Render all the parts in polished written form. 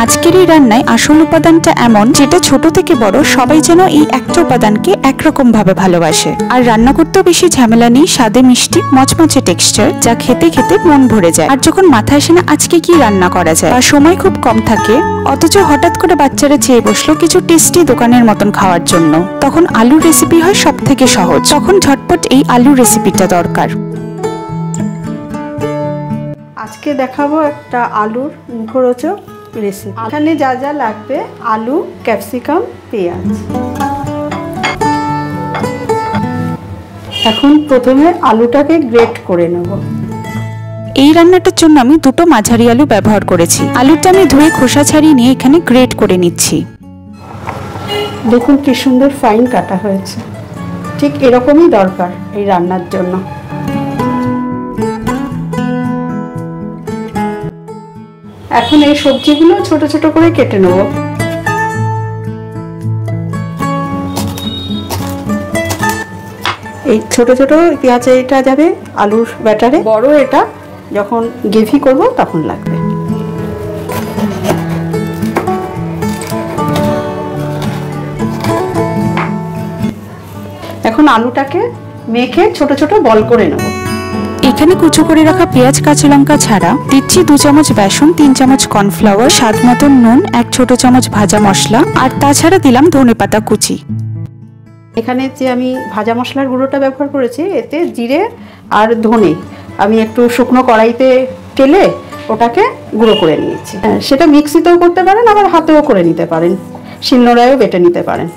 আজকের এই রান্নায় আসল উপাদানটা এমন যেটা ছোট থেকে বড় সবাই যেন এই একটা উপাদানকে একরকম ভাবে ভালোবাসে। আর রান্না করতেও বেশি ঝামেলা নেই, স্বাদে মিষ্টি মচমচে টেক্সচার, যা খেতে খেতে মন ভরে যায়। আর যখন মাথায় আসে না আজকে কি রান্না করা যায় বা সময় খুব কম থাকে, অথচ হঠাৎ করে বাচ্চারা চেয়ে বসলো কিছু টেস্টি দোকানের মতন খাওয়ার জন্য, তখন আলুর রেসিপি হয় সব থেকে সহজ। তখন ঝটপট এই আলুর রেসিপিটা দরকার। আজকে দেখাবো একটা আলুর মুখরোচক রেসিপি। এখানে যা যা লাগবে: আলু, ক্যাপসিকাম, পেঁয়াজ। এখন প্রথমে আলুটাকে গ্রেট করে নেব। এই রান্নাটার জন্য আমি দুটো মাঝারি আলু ব্যবহার করেছি। আলুটা আমি ধুয়ে খোসা ছাড়িয়ে নিয়ে এখানে গ্রেট করে নিচ্ছি। দেখুন কি সুন্দর ফাইন কাটা হয়েছে। ঠিক এরকমই দরকার এই রান্নার জন্য। এখন এই সবজিগুলো ছোট ছোট করে কেটে নেব। এই ছোট ছোট পেঁয়াজ এটা যাবে আলুর ব্যাটারে, বড় এটা যখন গ্রেভি করব তখন লাগবে। এখন আলুটাকে মেখে ছোট ছোট বল করে নেব। এখানে কুচো করে রাখা পেঁয়াজ, কাঁচা লঙ্কা ছাড়া দিচ্ছি 2 চামচ বেসন, 3 চামচ কর্নফ্লাওয়ার, স্বাদ মতন নুন, 1 ছোট চামচ ভাজা মশলা, আর তাছাড়া দিলাম ধনেপাতা কুচি। এখানে যে আমি ভাজা মশলার গুঁড়োটা ব্যবহার করেছি, এতে জিরে আর ধনে আমি একটু শুকনো কড়াইতে টেলে ওটাকে গুঁড়ো করে নিয়েছি। সেটা মিক্সিতেও করতে পারেন, আবার হাতেও করে নিতে পারেন, শিলনোড়ায়ও বেটে নিতে পারেন।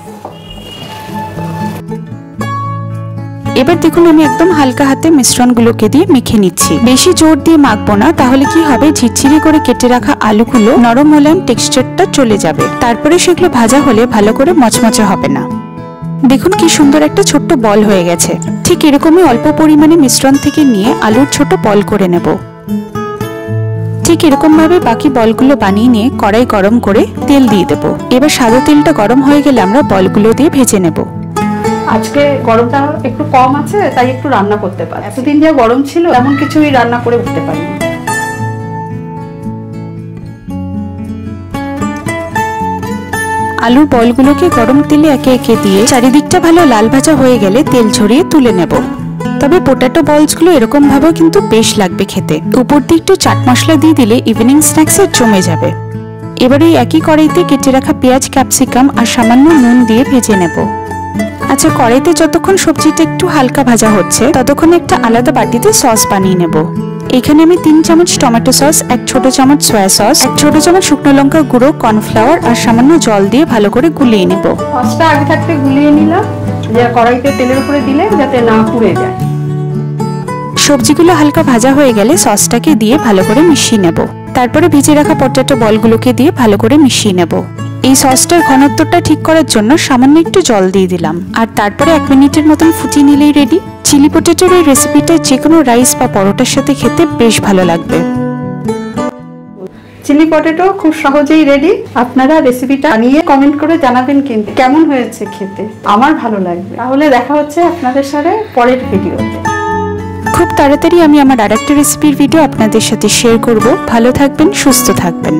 এবার দেখুন আমি একদম হালকা হাতে মিশ্রণগুলোকে দিয়ে মেখে নিচ্ছি। বেশি জোর দিয়ে মাখবো না, তাহলে কি হবে ঝিরঝিরি করে কেটে রাখা আলুগুলো নরম মোলায়েম টেক্সচারটা চলে যাবে। তারপরে সেগুলো ভাজা হলে ভালো করে মচমচে হবে না। দেখুন কি সুন্দর একটা ছোট্ট বল হয়ে গেছে। ঠিক এরকমই অল্প পরিমাণে মিশ্রণ থেকে নিয়ে আলুর ছোট বল করে নেব। ঠিক এরকম ভাবে বাকি বলগুলো বানিয়ে নিয়ে কড়াই গরম করে তেল দিয়ে দেব। এবার সাদা তেলটা গরম হয়ে গেলে আমরা বলগুলো দিয়ে ভেজে নেব। আজকে গরমটা একটু কম আছে, তাই একটু রান্না করতে পারি। এতদিন যা গরম ছিল এমন কিছুই রান্না করে উঠতে পারি। আলুর বলগুলোকে গরম তেলে একে একে দিয়ে চারিদিকটা ভালো লাল ভাজা হয়ে গেলে তেল ঝরিয়ে তুলে নেব। তবে পোটাটো বলসগুলো এরকম ভাবেও কিন্তু বেশ লাগবে খেতে। উপর দিয়ে একটু চাট মশলা দিয়ে দিলে ইভিনিং স্ন্যাক্সে জমে যাবে। এবার এই একই কড়াইতে কেটে রাখা পেঁয়াজ, ক্যাপসিকাম আর সামান্য নুন দিয়ে ভেজে নেব। আচ্ছা, কড়াইতে যতক্ষণ সবজিটা একটু হালকা ভাজা হচ্ছে ততক্ষণ একটা আলাদা বাটিতে সস বানিয়ে নেব। এখানে আমি 3 চামচ টমেটো সস, 1 ছোট চামচ সয়া সস, 1 ছোট চামচ শুকনো লঙ্কা গুঁড়ো, কর্নফ্লাওয়ার আর সামান্য জল দিয়ে ভালো করে গুলিয়ে নেব। সসটা আগে থাকতে গুলিয়ে নিলাম, যে কড়াইতে তেলের উপরে দিলে যাতে না পুড়ে যায়। সবজিগুলো হালকা ভাজা হয়ে গেলে সসটাকে দিয়ে ভালো করে মিশিয়ে নেব। তারপরে ভেজে রাখা পটেটো বলগুলোকে দিয়ে ভালো করে মিশিয়ে নেব। এই সসটার ঘনত্বটা ঠিক করার জন্য সামান্য একটু জল দিয়ে দিলাম। আর তারপরে 1 মিনিটের মতন ফুটিয়ে নিলেই রেডি। চিলি পটেটোর এই রেসিপিটা যে কোনো রাইস বা পরোটার সাথে খেতে বেশ ভালো লাগবে। চিলি পটেটো খুব সহজেই রেডি। আপনারা রেসিপিটা বানিয়ে কমেন্ট করে জানাবেন কিন্তু কেমন হয়েছে খেতে। আমার ভালো লাগবে। তাহলে দেখা হচ্ছে আপনাদের সাথে পরের ভিডিওতে। খুব তাড়াতাড়ি আমি আমার আরেকটা রেসিপির ভিডিও আপনাদের সাথে শেয়ার করব। ভালো থাকবেন, সুস্থ থাকবেন।